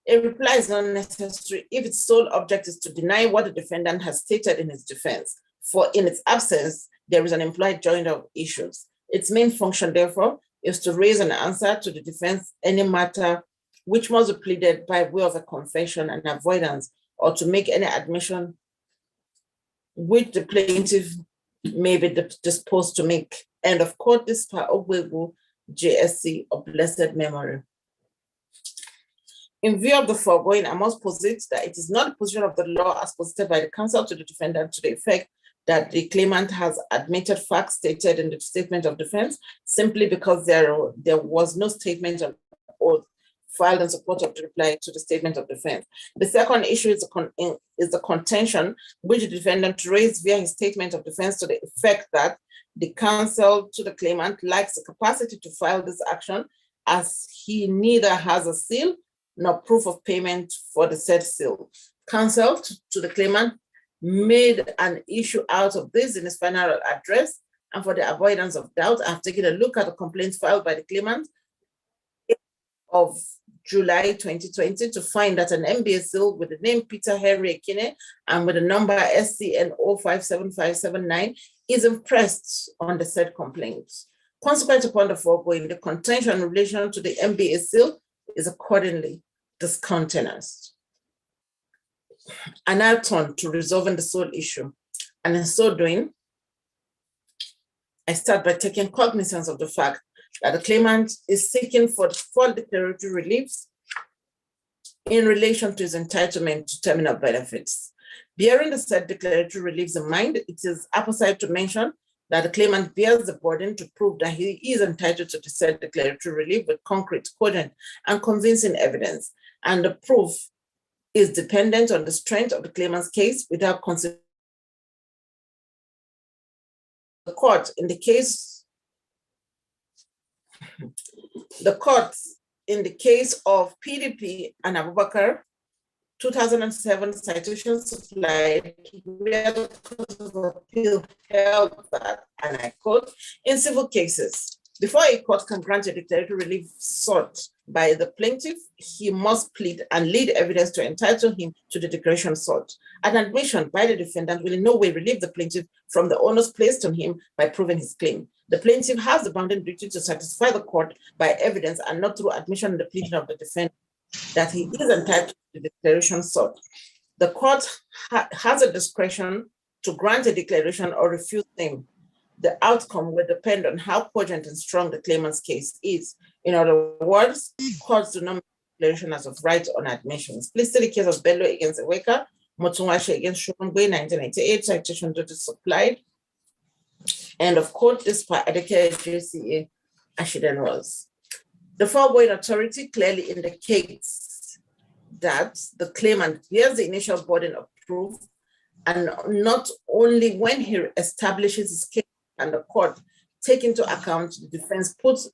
A reply is not necessary if its sole object is to deny what the defendant has stated in his defense, for in its absence, there is an implied joinder of issues. Its main function, therefore, is to raise an answer to the defense any matter which must be pleaded by way of a confession and avoidance, or to make any admission which the plaintiff may be disposed to make. End of court. This part of Weibo, JSC of blessed memory. In view of the foregoing, I must posit that it is not the position of the law as posited by the counsel to the defendant to the effect that the claimant has admitted facts stated in the statement of defense simply because there was no statement of oath filed in support of the reply to the statement of defense. The second issue is the contention which the defendant raised via his statement of defense to the effect that the counsel to the claimant lacks the capacity to file this action as he neither has a seal nor proof of payment for the said seal. Counsel to the claimant made an issue out of this in his final address, and for the avoidance of doubt, I've taken a look at the complaint filed by the claimant of July 2020 to find that an MBA seal with the name Peter Henry Ekine and with the number SCN 057579 is impressed on the said complaint. Consequent upon the foregoing, the contention in relation to the MBA seal is accordingly discountenanced. And now turn to resolving the sole issue. And in so doing, I start by taking cognizance of the fact that the claimant is seeking for full declaratory reliefs in relation to his entitlement to terminal benefits. Bearing the said declaratory reliefs in mind, it is apposite to mention that the claimant bears the burden to prove that he is entitled to the said declaratory relief with concrete, cogent, and convincing evidence, and the proof is dependent on the strength of the claimant's case without considering the court in the case of PDP and Abubakar, 2007 citation supplied, where the Court of Appeal held that, and I quote, in civil cases, before a court can grant a declaratory relief sought by the plaintiff, he must plead and lead evidence to entitle him to the declaration sought. An admission by the defendant will in no way relieve the plaintiff from the onus placed on him by proving his claim. The plaintiff has the bounden duty to satisfy the court by evidence and not through admission in the pleading of the defendant that he is entitled to the declaration sought. The court has a discretion to grant a declaration or refuse them. The outcome will depend on how cogent and strong the claimant's case is. In other words, courts do not make declaration as of right on admissions. Please see the case of Bello against Eweka, Motunwashi against Shokunwe, 1998, citation duty supplied. And of course, this part Adeke JCA Ashiden was. The foregoing authority clearly indicates that the claimant bears the initial burden of proof, and not only when he establishes his case and the court take into account the defense puts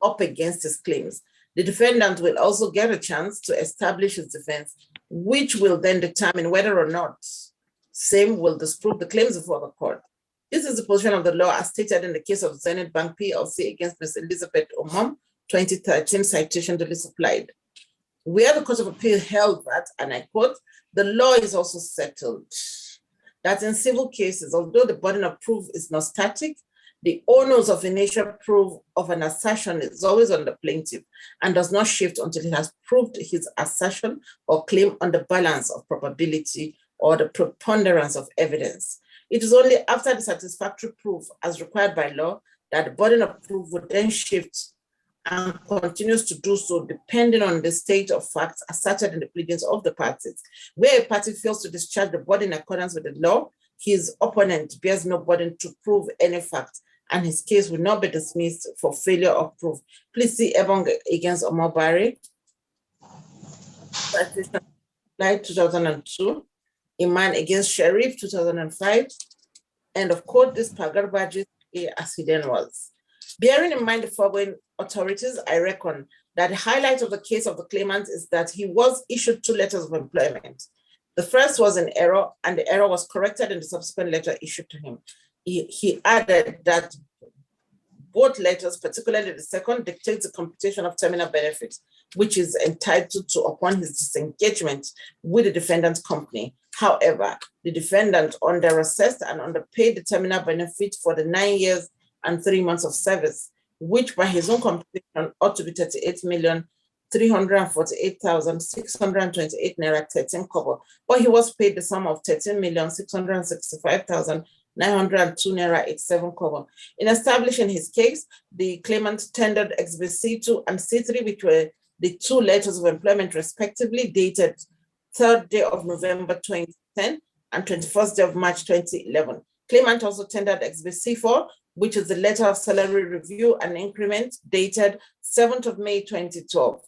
up against his claims. The defendant will also get a chance to establish his defense, which will then determine whether or not same will disprove the claims before the court. This is the position of the law as stated in the case of Zenith Bank PLC against Ms. Elizabeth Omom, 2013 citation duly supplied, where the Court of Appeal held that, and I quote, the law is also settled that in civil cases, although the burden of proof is not static, the onus of initial proof of an assertion is always on the plaintiff and does not shift until he has proved his assertion or claim on the balance of probability or the preponderance of evidence. It is only after the satisfactory proof as required by law that the burden of proof would then shift and continues to do so depending on the state of facts asserted in the pleadings of the parties. Where a party fails to discharge the burden in accordance with the law, his opponent bears no burden to prove any fact, and his case will not be dismissed for failure of proof. Please see Ebong against Omobari, 2002, Iman against Sheriff, 2005, and of course, this Pagarbaji as he then was. Bearing in mind the foregoing authorities, I reckon that the highlight of the case of the claimant is that he was issued 2 letters of employment. The first was an error, and the error was corrected in the subsequent letter issued to him. He added that both letters, particularly the second, dictates the computation of terminal benefits, which is entitled to upon his disengagement with the defendant's company. However, the defendant underassessed and underpaid the terminal benefit for the 9 years and 3 months of service, which by his own computation ought to be 38,348,628 naira 13 kobo, but he was paid the sum of 13,665,902 naira 87 kobo. In establishing his case, the claimant tendered Exhibit C2 and C3, which were the 2 letters of employment respectively, dated 3rd day of November 2010 and 21st day of March 2011. Claimant also tendered Exhibit C4, which is the letter of salary review and increment dated 7th of May 2012.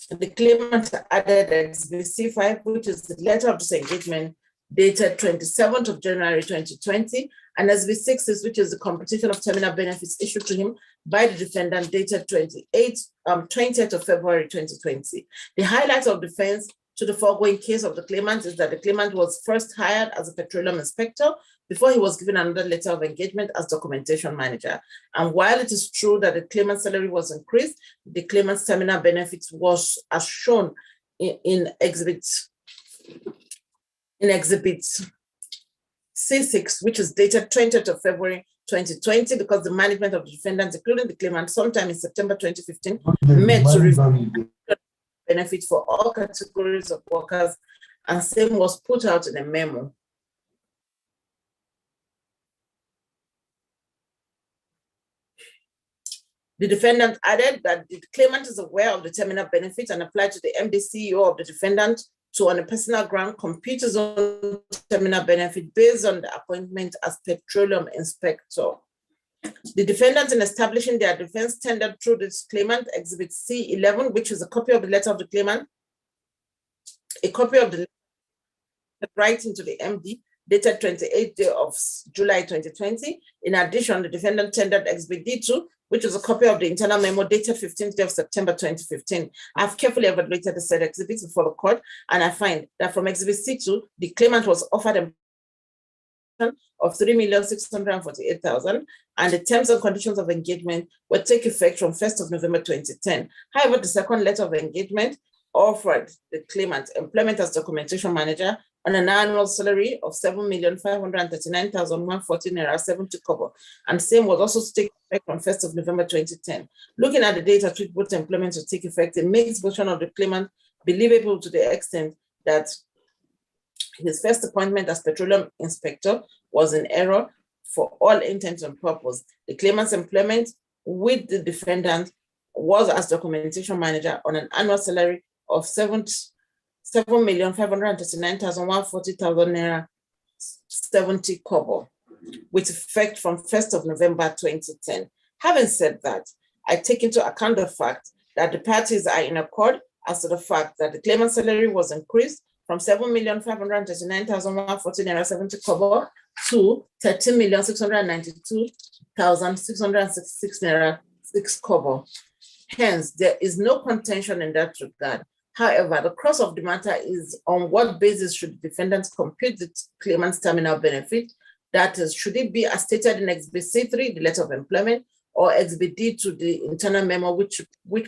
The claimant added Exhibit C5, which is the letter of disengagement dated 27th of January 2020, and Exhibit 6, which is the computation of terminal benefits issued to him by the defendant dated 20th of February 2020. The highlight of defense to the foregoing case of the claimant is that the claimant was first hired as a petroleum inspector before he was given another letter of engagement as documentation manager. And while it is true that the claimant's salary was increased, the claimant's terminal benefits was as shown in Exhibit C6, which is dated 20th of February 2020, because the management of the defendant, including the claimant, sometime in September 2015, met to review benefit for all categories of workers, and same was put out in a memo. The defendant added that the claimant is aware of the terminal benefit and applied to the MD CEO of the defendant to, on a personal ground, compute his own terminal benefit based on the appointment as petroleum inspector. The defendant, in establishing their defense, tendered through this claimant Exhibit C11, which is a copy of the letter of the claimant, a copy of the letter writing to the MD dated 28th day of July 2020. In addition, the defendant tendered Exhibit D2, which is a copy of the internal memo dated 15th day of September 2015. I've carefully evaluated the said exhibits before the court, and I find that from Exhibit C2, the claimant was offered of 3,648,000, and the terms and conditions of engagement will take effect from 1st of November 2010. However, the second letter of engagement offered the claimant employment as documentation manager on an annual salary of 7,539,140 naira 70 kobo, and same was also to take effect from 1st of November 2010. Looking at the date at which both employment will take effect, it makes version of the claimant believable to the extent that his first appointment as petroleum inspector was in error for all intents and purposes. The claimant's employment with the defendant was as documentation manager on an annual salary of 7,539,140 naira 70 kobo, with effect from 1st of November 2010. Having said that, I take into account the fact that the parties are in accord as to the fact that the claimant's salary was increased from 7,539,140 naira 70 kobo to 13,692,666 naira 6 kobo. Hence, there is no contention in that regard. However, the crux of the matter is on what basis should the defendants compute the claimant's terminal benefit? That is, should it be as stated in Exhibit C3, the letter of employment, or Exhibit D to the internal memo, which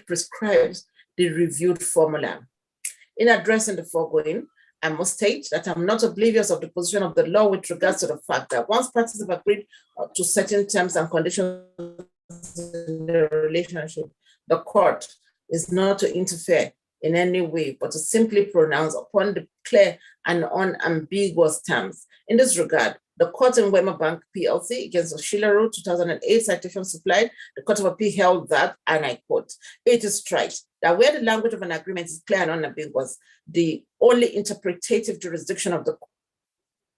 prescribes the reviewed formula? In addressing the foregoing, I must state that I'm not oblivious of the position of the law with regards to the fact that once parties have agreed to certain terms and conditions in the relationship, the court is not to interfere in any way, but to simply pronounce upon the clear and unambiguous terms. In this regard, the court in Wema Bank PLC against Oshilero 2008 citation supplied, the Court of Appeal held that, and I quote, "It is right that where the language of an agreement is clear and unambiguous, the only interpretative jurisdiction of the court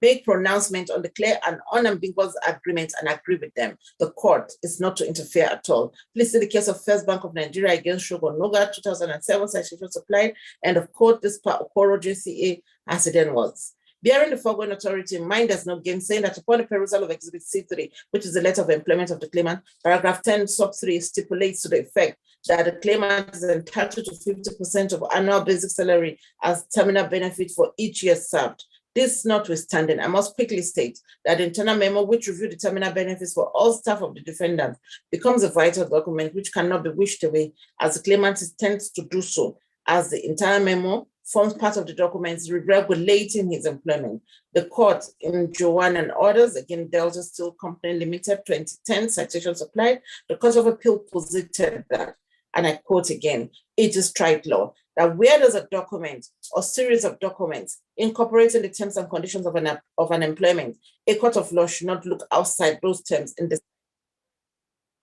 make pronouncement on the clear and unambiguous agreements and agree with them. The court is not to interfere at all." Please see the case of First Bank of Nigeria against Shogun Noga 2007 citation supplied, and of course this part of Koro JCA as it then was. Bearing the foregoing authority in mind, there's no gainsaying that upon the perusal of Exhibit C3, which is the letter of employment of the claimant, paragraph 10 sub 3 stipulates to the effect that the claimant is entitled to 50% of annual basic salary as terminal benefit for each year served. This notwithstanding, I must quickly state that the internal memo which reviewed the terminal benefits for all staff of the defendant becomes a vital document which cannot be wished away, as the claimant intends to do so, as the internal memo forms part of the documents regulating his employment. The court in Joanne and others, again, Delta Steel Company Limited, 2010, citations applied. The Court of Appeal posited that, and I quote again, it is trite law that where there's a document or series of documents incorporating the terms and conditions of an employment, a court of law should not look outside those terms in the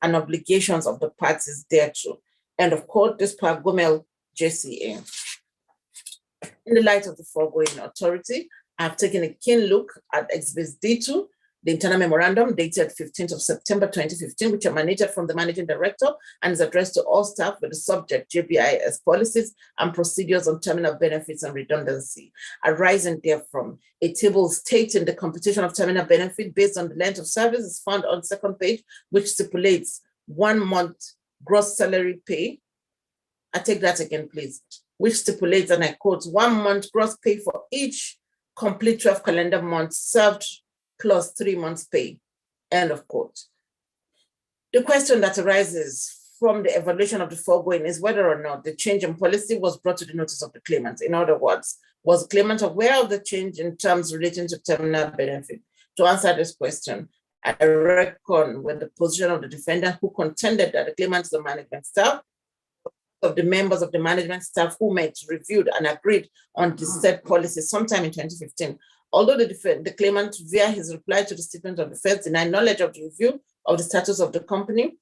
and obligations of the parties thereto. End of quote. This per Gomel JCA. In the light of the foregoing authority, I have taken a keen look at Exhibit D2, the internal memorandum dated 15th of September 2015, which emanated from the managing director and is addressed to all staff with the subject JBIS policies and procedures on terminal benefits and redundancy. Arising therefrom, a table stating the computation of terminal benefit based on the length of service is found on the second page, which stipulates 1 month gross salary pay. I take that again, please. Which stipulates, and I quote, 1 month gross pay for each complete 12 calendar months served plus 3 months pay, end of quote. The question that arises from the evaluation of the foregoing is whether or not the change in policy was brought to the notice of the claimant. In other words, was the claimant aware of the change in terms relating to terminal benefit? To answer this question, I reckon with the position of the defendant who contended that the claimant is the management staff, of the members of the management staff who met, reviewed, and agreed on the said policy sometime in 2015. Although the claimant, via his reply to the statement of defense, denied knowledge of the review of the status of the company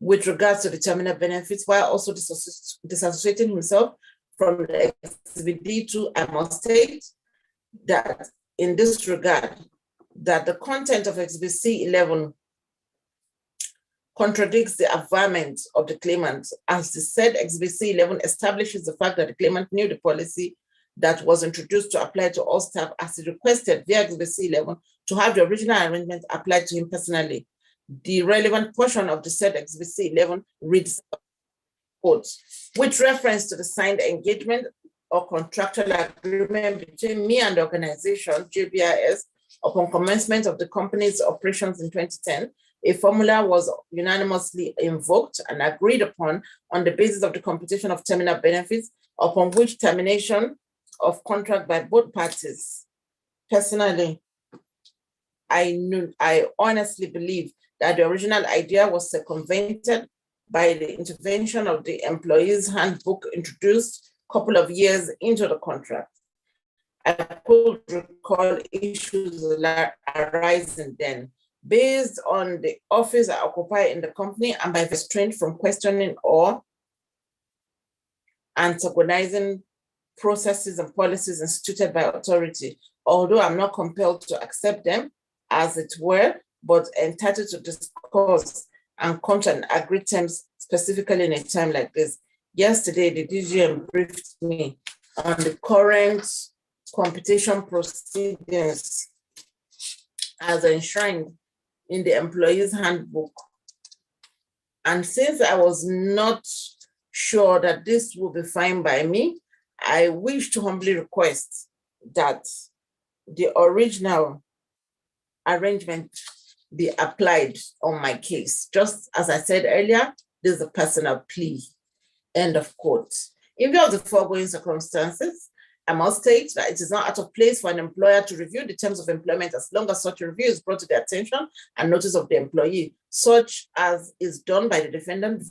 with regards to the terminal benefits, while also disassociating himself from the Exhibit D2, I must state that in this regard, that the content of Exhibit C11 contradicts the averment of the claimant, as the said Exhibit C11 establishes the fact that the claimant knew the policy that was introduced to apply to all staff, as he requested via Exhibit C11 to have the original arrangement applied to him personally. The relevant portion of the said Exhibit C11 reads, quote, with reference to the signed engagement or contractual agreement between me and the organization, JBIS, upon commencement of the company's operations in 2010, a formula was unanimously invoked and agreed upon on the basis of the computation of terminal benefits, upon which termination of contract by both parties. Personally, I honestly believe that the original idea was circumvented by the intervention of the employee's handbook introduced a couple of years into the contract. I could recall issues arising then, based on the office I occupy in the company and by restraint from questioning or antagonizing processes and policies instituted by authority, although I'm not compelled to accept them as it were, but entitled to discuss and come to an agreed terms, specifically in a time like this. Yesterday, the DGM briefed me on the current computation proceedings as enshrined in the employee's handbook. And since I was not sure that this will be fine by me, I wish to humbly request that the original arrangement be applied on my case. Just as I said earlier, this is a personal plea, end of quote. In view of the foregoing circumstances, I must state that it is not out of place for an employer to review the terms of employment as long as such a review is brought to the attention and notice of the employee, such as is done by the defendant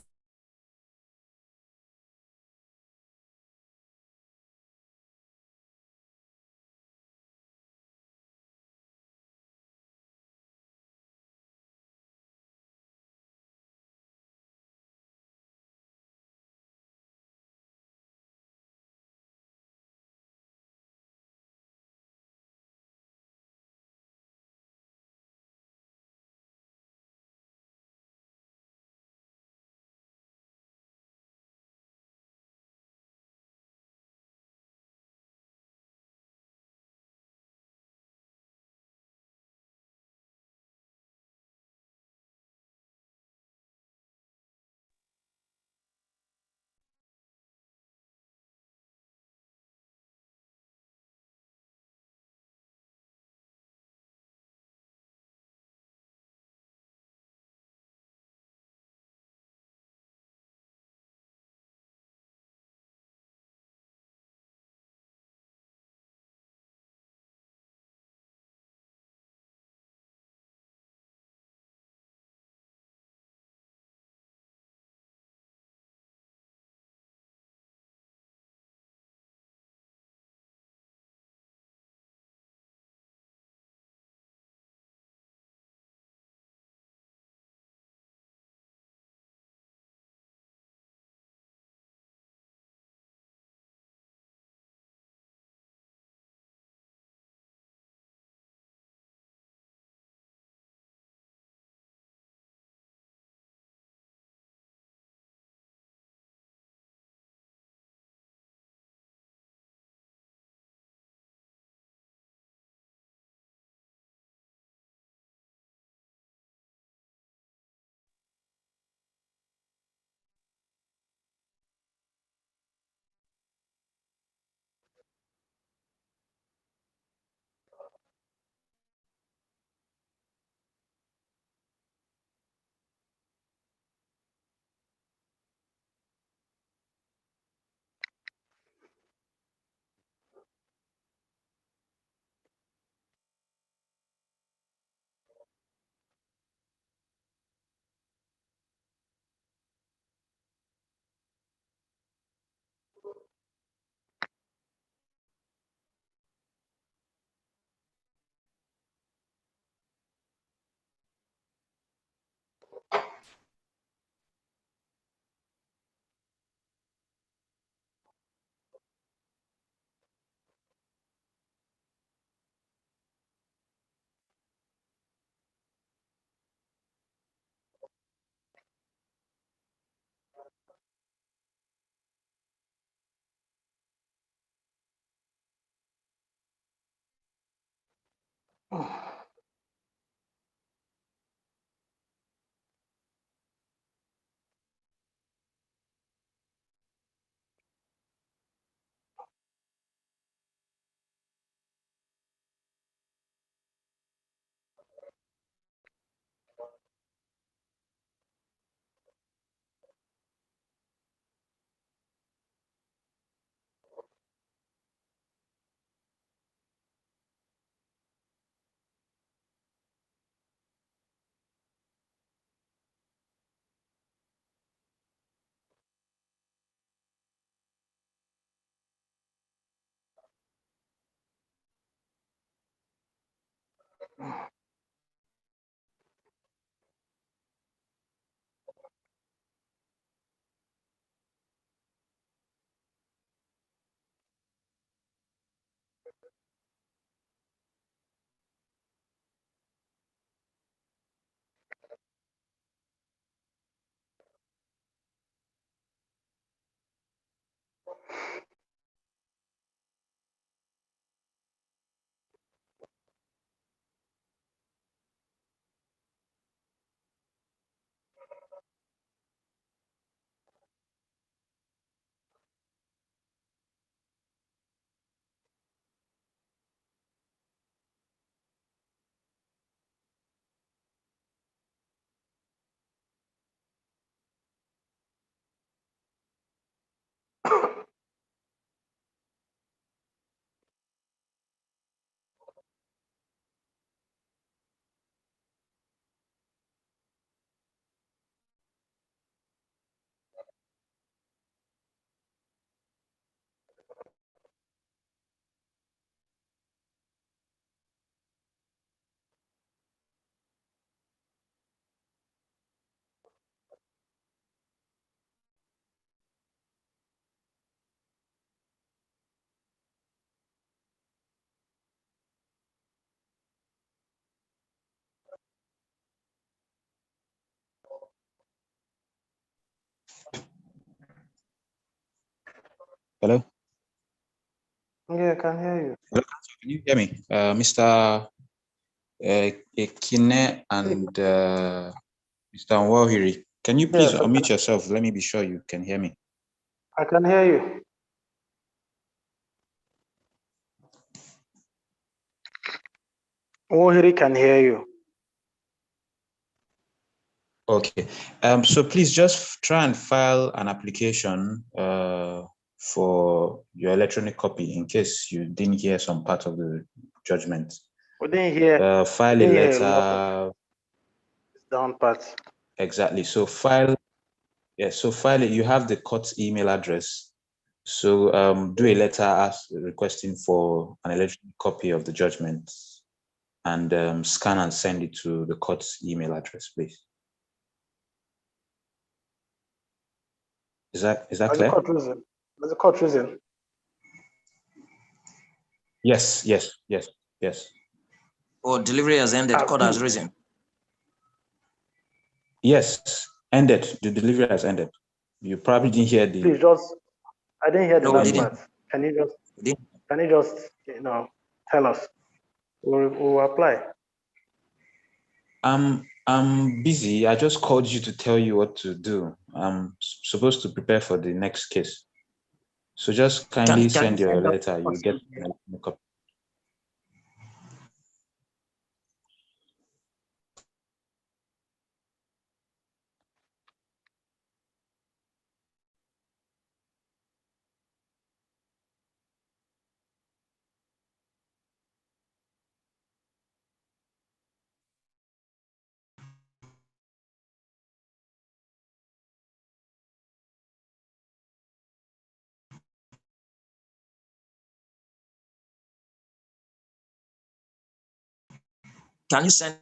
Hello? Yeah, I can hear you. Hello, can you hear me? Mr. Ekine and Mr. Nwahiri, can you please Yes, unmute yourself? Let me be sure you can hear me. I can hear you. Wohiri can hear you. Okay. So please just try and file an application for your electronic copy in case you didn't hear some part of the judgment. We didn't hear. File a letter. It's down part. Exactly. So file. Yeah. So file it. You have the court's email address. So do a letter requesting for an electronic copy of the judgment, and scan and send it to the court's email address, please. Is that clear? The court reason. Yes. Oh, delivery has ended. Court has risen. Yes, ended. The delivery has ended. You probably didn't hear the. Please I didn't hear the last part. Can you just tell us? We'll apply. I'm busy. I just called you to tell you what to do. I'm supposed to prepare for the next case. So just kindly send your letter. You'll get a copy. Can you send?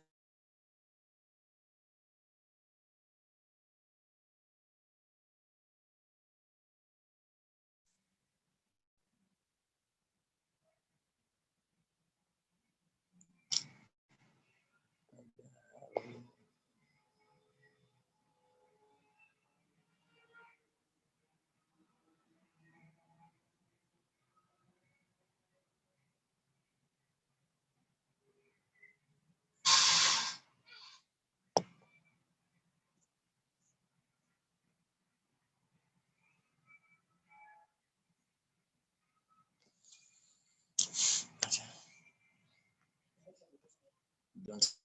don't